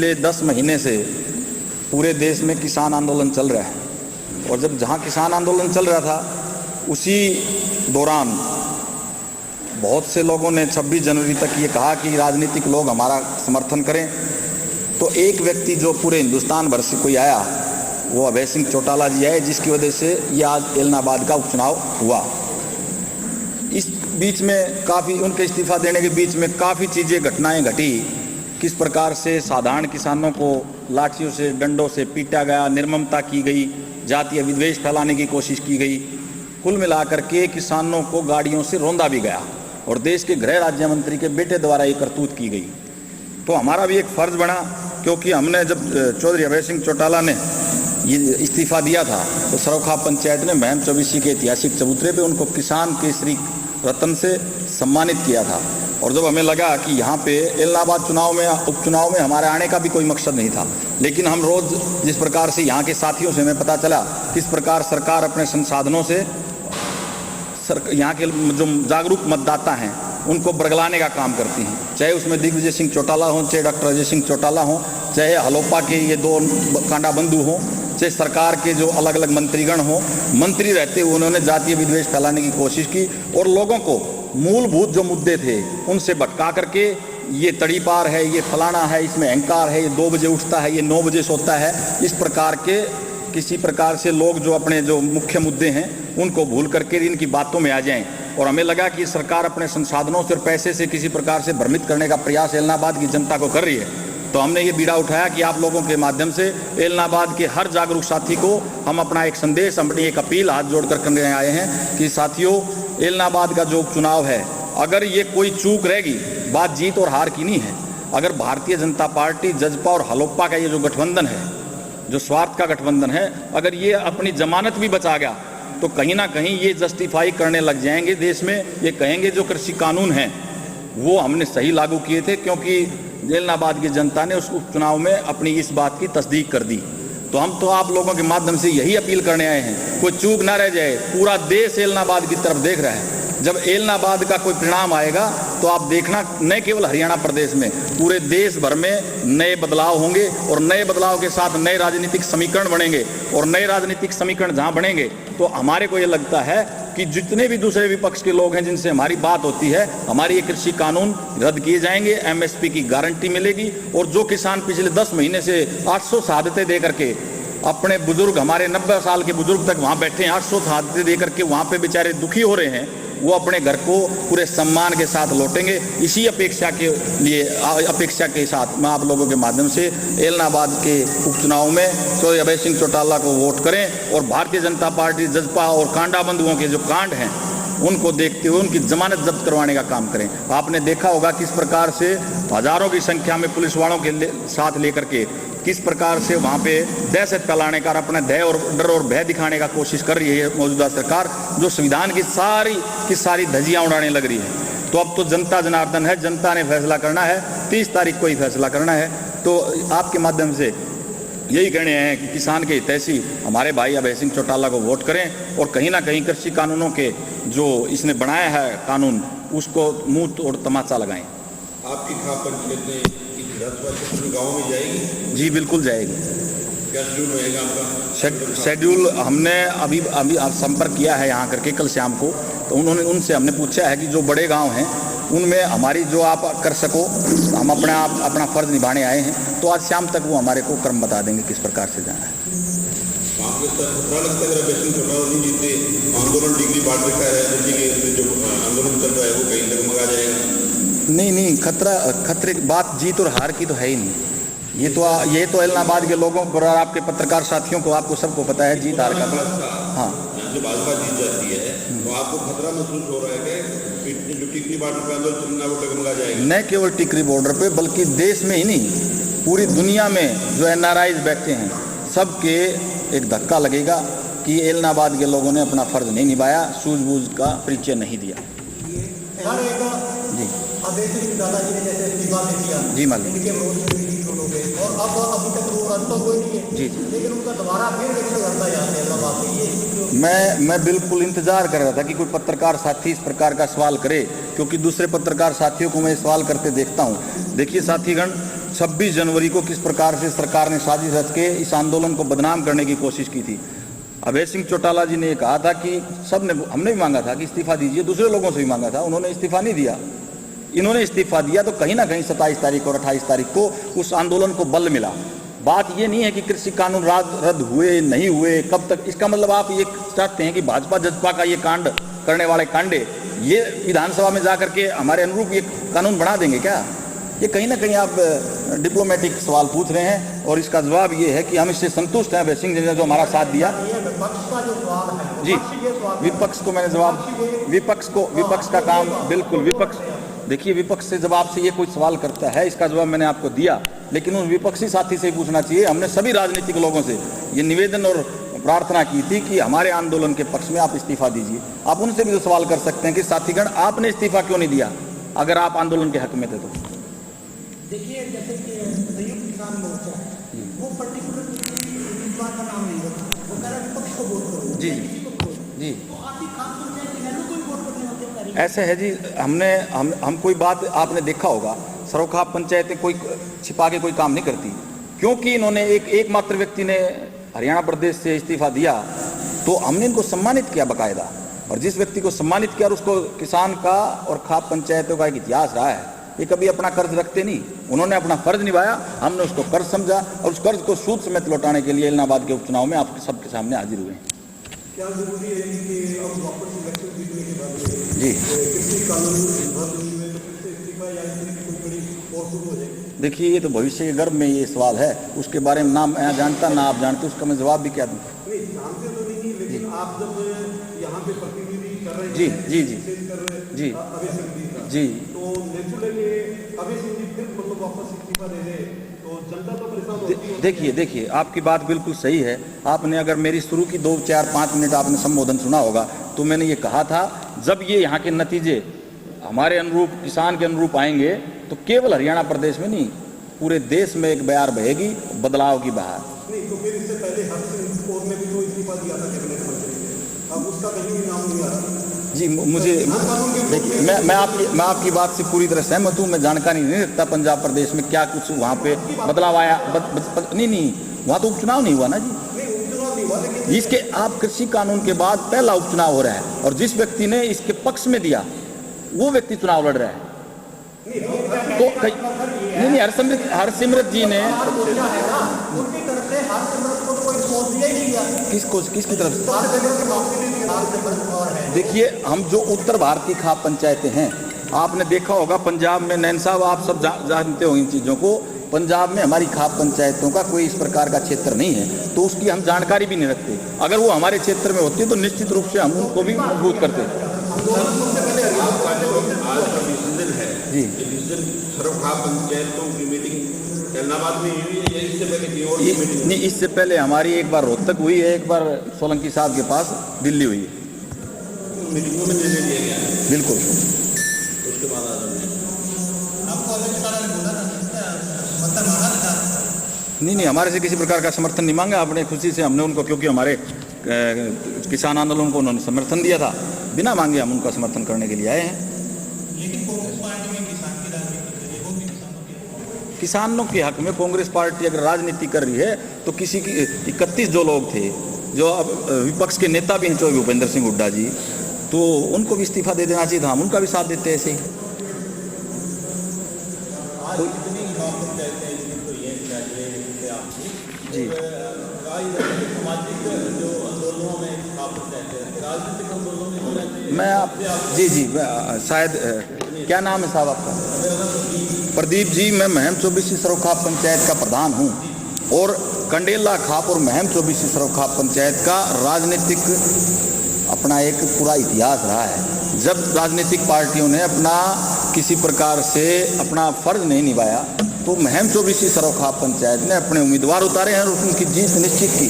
पिछले 10 महीने से पूरे देश में किसान आंदोलन चल रहा है, और जब जहाँ किसान आंदोलन चल रहा था उसी दौरान बहुत से लोगों ने 26 जनवरी तक ये कहा कि राजनीतिक लोग हमारा समर्थन करें। तो एक व्यक्ति जो पूरे हिंदुस्तान भर से कोई आया, वो अभय सिंह चौटाला जी आए, जिसकी वजह से ये आज एलनाबाद का उपचुनाव हुआ। इस बीच में काफ़ी उनके इस्तीफा देने के बीच में काफ़ी चीज़ें घटनाएं घटी। किस प्रकार से साधारण किसानों को लाठियों से डंडों से पीटा गया, निर्ममता की गई, जातीय विद्वेष फैलाने की कोशिश की गई। कुल मिलाकर के किसानों को गाड़ियों से रौंदा भी गया और देश के गृह राज्य मंत्री के बेटे द्वारा ये करतूत की गई। तो हमारा भी एक फ़र्ज़ बना, क्योंकि हमने जब चौधरी अभय सिंह चौटाला ने ये इस्तीफ़ा दिया था तो सरोखा पंचायत ने महम चौबीसी के ऐतिहासिक चबूतरे पे उनको किसान केसरी रत्न से सम्मानित किया था। और जब हमें लगा कि यहाँ पे एलनाबाद उपचुनाव में हमारे आने का भी कोई मकसद नहीं था, लेकिन हम रोज़ जिस प्रकार से यहाँ के साथियों से हमें पता चला किस प्रकार सरकार अपने संसाधनों से यहाँ के जो जागरूक मतदाता हैं उनको बरगलाने का काम करती हैं, चाहे उसमें दिग्विजय सिंह चौटाला हों, चाहे डॉक्टर अजय सिंह चौटाला हों, चाहे हलोपा के ये 2 कांडा बंधु हों, चाहे सरकार के जो अलग अलग मंत्रीगण हों। मंत्री रहते हुए उन्होंने जातीय विद्वेष फैलाने की कोशिश की और लोगों को मूलभूत जो मुद्दे थे उनसे भटका करके ये तड़ीपार है, ये फलाना है, इसमें अहंकार है, ये 2 बजे उठता है, ये 9 बजे सोता है, इस प्रकार के किसी प्रकार से लोग जो अपने जो मुख्य मुद्दे हैं उनको भूल करके इनकी बातों में आ जाएं। और हमें लगा कि सरकार अपने संसाधनों से और पैसे से किसी प्रकार से भ्रमित करने का प्रयास एलनाबाद की जनता को कर रही है। तो हमने ये बीड़ा उठाया कि आप लोगों के माध्यम से एलनाबाद के हर जागरूक साथी को हम अपना एक संदेश, अपनी एक अपील हाथ जोड़कर करने आए हैं कि साथियों, एलनाबाद का जो उपचुनाव है, अगर ये कोई चूक रहेगी, बात जीत और हार की नहीं है। अगर भारतीय जनता पार्टी, जजपा और हलोपा का ये जो गठबंधन है, जो स्वार्थ का गठबंधन है, अगर ये अपनी जमानत भी बचा गया तो कहीं ना कहीं ये जस्टिफाई करने लग जाएंगे देश में, ये कहेंगे जो कृषि कानून हैं वो हमने सही लागू किए थे, क्योंकि एलनाबाद की जनता ने उस उपचुनाव में अपनी इस बात की तस्दीक कर दी। तो हम तो आप लोगों के माध्यम से यही अपील करने आए हैं, कोई चूक ना रह जाए। पूरा देश एलनाबाद की तरफ देख रहा है। जब एलनाबाद का कोई परिणाम आएगा तो आप देखना, न केवल हरियाणा प्रदेश में, पूरे देश भर में नए बदलाव होंगे और नए बदलाव के साथ नए राजनीतिक समीकरण बनेंगे। और नए राजनीतिक समीकरण जहां बनेंगे तो हमारे को ये लगता है कि जितने भी दूसरे विपक्ष के लोग हैं जिनसे हमारी बात होती है, हमारी ये कृषि कानून रद्द किए जाएंगे, एमएसपी की गारंटी मिलेगी। और जो किसान पिछले 10 महीने से 800 शहादतें दे करके अपने बुजुर्ग, हमारे 90 साल के बुजुर्ग तक वहाँ बैठे हैं, 800 शहादतें दे करके वहाँ पे बेचारे दुखी हो रहे हैं, वो अपने घर को पूरे सम्मान के साथ लौटेंगे। इसी अपेक्षा के साथ मैं आप लोगों के माध्यम से एलनाबाद के उपचुनाव में चौधरी अभय सिंह चौटाला को वोट करें और भारतीय जनता पार्टी, जजपा और कांडा बंधुओं के जो कांड हैं उनको देखते हुए उनकी जमानत जब्त करवाने का काम करें। आपने देखा होगा किस प्रकार से हजारों की संख्या में पुलिस वालों के साथ लेकर के किस प्रकार से वहाँ पे दहशत फैलाने का, अपना डर और भय दिखाने का कोशिश कर रही है मौजूदा सरकार, जो संविधान की सारी धज्जियाँ उड़ाने लग रही है। तो अब तो जनता जनार्दन है, जनता ने फैसला करना है, 30 तारीख को ही फैसला करना है। तो आपके माध्यम से यही कहने हैं कि किसान के हितैषी हमारे भाई अभय सिंह चौटाला को वोट करें और कहीं ना कहीं कृषि कानूनों के जो इसने बनाया है कानून, उसको मुंह तोड़ तमाचा लगाएं। आपकी खाप पंचायत में गाँव में जाएगी? जी बिल्कुल जाएगी। क्या शेड्यूल रहेगा आपका? शेड्यूल हमने अभी संपर्क किया है यहाँ करके कल शाम को, तो उनसे हमने पूछा है कि जो बड़े गांव हैं उनमें हमारी जो आप कर सको, हम अपना फर्ज निभाने आए हैं। तो आज शाम तक वो हमारे को क्रम बता देंगे किस प्रकार से जाना है। आंदोलन डिग्री बांट रखा है, जो आंदोलन चल रहा है वो कहीं तक मंगा जाएगा? नहीं, खतरे की बात जीत और हार की तो है ही नहीं। ये तो एलनाबाद के लोगों को और आपके पत्रकार साथियों को, आपको सबको पता है जीत हार का। हाँ, जब भाजपा जीत जाती है तो आपको खतरा महसूस हो रहा है कि जो टिकरी बॉर्डर पे आंदोलन मंगा जाएगा? न केवल टिकरी बॉर्डर पे, बल्कि देश में ही नहीं, पूरी दुनिया में जो एनआरआईज बैठे हैं सबके एक धक्का लगेगा कि एलनाबाद के लोगों ने अपना फर्ज नहीं निभाया, सूझबूझ का परिचय नहीं दिया। जी दादाजी ने जैसे इस्तीफा दे दिया, जी मालिक, इनके विरोध में भी हो गए और अब अभी तक वो रन तो कोई नहीं है। जी, लेकिन उनका दोबारा फिर करता जाते हैं। मैं बिल्कुल इंतजार कर रहा था कि कोई पत्रकार साथी इस प्रकार का सवाल करे, क्योंकि दूसरे पत्रकार साथियों को मैं सवाल करते देखता हूँ। देखिए साथीगण, 26 जनवरी को किस प्रकार से सरकार ने साजिश रच के इस आंदोलन को बदनाम करने की कोशिश की थी। अभय सिंह चौटाला जी ने कहा था कि हमने भी मांगा था कि इस्तीफा दीजिए, दूसरे लोगों से भी मांगा था, उन्होंने इस्तीफा नहीं दिया। इन्होंने इस्तीफा दिया तो कहीं ना कहीं 27 तारीख और 28 तारीख को उस आंदोलन को बल मिला। बात ये नहीं है कि कृषि कानून रद्द हुए नहीं हुए, कब तक, इसका मतलब आप ये चाहते हैं कि भाजपा जजपा का ये कांड करने वाले कांडे ये विधानसभा में जाकर के हमारे अनुरूप ये कानून बना देंगे क्या? ये कहीं ना कहीं आप डिप्लोमेटिक सवाल पूछ रहे हैं और इसका जवाब ये है कि हम इससे संतुष्ट हैं। अभय सिंह जी ने जो हमारा साथ दिया। जी, विपक्ष को मैंने जवाब, विपक्ष का काम बिल्कुल, विपक्ष देखिए, विपक्ष से जब आपसे ये कोई सवाल करता है इसका जवाब मैंने आपको दिया, लेकिन उन विपक्षी साथी से ही पूछना चाहिए। हमने सभी राजनीतिक लोगों से ये निवेदन और प्रार्थना की थी कि हमारे आंदोलन के पक्ष में आप इस्तीफा दीजिए। आप उनसे भी तो सवाल कर सकते हैं कि साथीगण आपने इस्तीफा क्यों नहीं दिया अगर आप आंदोलन के हक में थे तो। देखिए, जैसे कि संयुक्त किसान मोर्चा है, वो पर्टिकुलर उम्मीदवार का नाम नहीं होता, वो कह रहा है विपक्ष को वोट करो। जी जी, तो आप ही खास पंचायत के लोग कोई वोट करने होते हैं। ऐसे है जी। हम कोई बात आपने देखा होगा, सरोखाप पंचायतें कोई छिपा के कोई काम नहीं करती। क्योंकि इन्होंने एकमात्र व्यक्ति ने हरियाणा प्रदेश से इस्तीफा दिया तो हमने इनको सम्मानित किया बाकायदा, और जिस व्यक्ति को सम्मानित किया और उसको किसान का और खाप पंचायतों का एक इतिहास रहा है। ये कभी अपना कर्ज रखते नहीं, उन्होंने अपना फर्ज निभाया, हमने उसको कर्ज समझा और उस कर्ज को सूद समेत लौटाने के लिए इलाहाबाद के उपचुनाव में आप सबके सामने हाजिर हुए हैं। क्या जरूरी है कि अब वापस इलेक्शन जीतने के बाद जी, कृषि कानून रद्द हुए तो फिर से इस्तीफा या इस तरह की कोई बड़ी और शुरू हो जाएगी? देखिए, ये तो भविष्य के गर्भ में ये सवाल है, उसके बारे में ना मैं जानता ना आप जानते, उसका मैं जवाब भी क्या दूँ। नहीं जानते तो नहीं, लेकिन आप जब यहाँ पे प्रतिनिधि कर रहे हैं, जी जी जी कर रहे हैं जी अभय सिंह जी का, जी, तो नेचुरली अभय सिंह जी फिर मतलब वापस इस्तीफा दे दे तो जनता तो परेशान होती है। देखिए आपकी बात बिल्कुल सही है। आपने अगर मेरी शुरू की 2, 4, 5 मिनट आपने संबोधन सुना होगा तो मैंने ये कहा था, जब ये यहाँ के नतीजे हमारे अनुरूप, किसान के अनुरूप आएंगे तो केवल हरियाणा प्रदेश में नहीं पूरे देश में एक बयार बहेगी, बदलाव की बहार। नहीं तो फिर इससे पहले हरसिंह ने भी तो इस्तीफा दिया था कैबिनेट मंत्री ने, अब उसका कहीं भी नाम नहीं आ रहा। जी, मुझे देखिए, मैं आपकी बात से पूरी तरह सहमत हूँ। मैं जानकारी नहीं रखता पंजाब प्रदेश में क्या कुछ वहाँ पे बदलाव आया। नहीं, वहाँ तो उपचुनाव नहीं हुआ ना जी। इसके आप कृषि कानून के बाद पहला उपचुनाव हो रहा है और जिस व्यक्ति ने इसके पक्ष में दिया वो व्यक्ति चुनाव लड़ रहा है। तो नहीं, हरसिमरत जी ने उनकी तरफ से हरसिमरत को कोई सोच दिया ही नहीं गया। किसकी तरफ से? हरसिमरत और है। देखिए, हम जो उत्तर भारतीय खाप पंचायतें हैं, आपने देखा होगा पंजाब में, नैन साहब आप सब जानते हो इन चीज़ों को, पंजाब में हमारी खाप पंचायतों का कोई इस प्रकार का क्षेत्र नहीं है, तो उसकी हम जानकारी भी नहीं रखते। अगर वो हमारे क्षेत्र में होती तो निश्चित रूप से हम उनको भी मजबूत करते। जी, सरोखाप पंचायतों की मीटिंग इलाहाबाद में हुई है या इससे पहले कहीं और की मीटिंग? नहीं, इससे पहले हमारी एक बार रोहतक हुई है, एक बार सोलंकी साहब के पास दिल्ली हुई है। मीटिंगों में निर्णय लिया गया बिल्कुल। उसके बाद आपको अलग कारण बोला ना, मतलब माना नहीं, हमारे से किसी प्रकार का समर्थन नहीं मांगा। अपने खुशी से हमने उनको, क्योंकि हमारे किसान आंदोलन को उन्होंने समर्थन दिया था, बिना मांगे हम उनका समर्थन करने के लिए आए हैं। लेकिन कांग्रेस पार्टी में किसान की राजनीति कर रही है, वो भी किसानों के हक में कांग्रेस पार्टी अगर राजनीति कर रही है तो किसी की 31 जो लोग थे, जो अब विपक्ष के नेता भी हैं, जो भूपेंद्र सिंह हुड्डा जी, तो उनको भी इस्तीफा दे देना चाहिए था। हम उनका भी साथ देते हैं ऐसे ही। जी, मैं आप जी शायद क्या नाम है साहब आपका? प्रदीप जी। मैं महम चौबीसी सरोखाप पंचायत का प्रधान हूँ और कंडेला खाप और महम चौबीसी सरोखाप पंचायत का राजनीतिक अपना एक पूरा इतिहास रहा है। जब राजनीतिक पार्टियों ने अपना किसी प्रकार से अपना फर्ज नहीं निभाया तो महम चौबीसी सरोखाप पंचायत ने अपने उम्मीदवार उतारे हैं और उनकी जीत निश्चित की।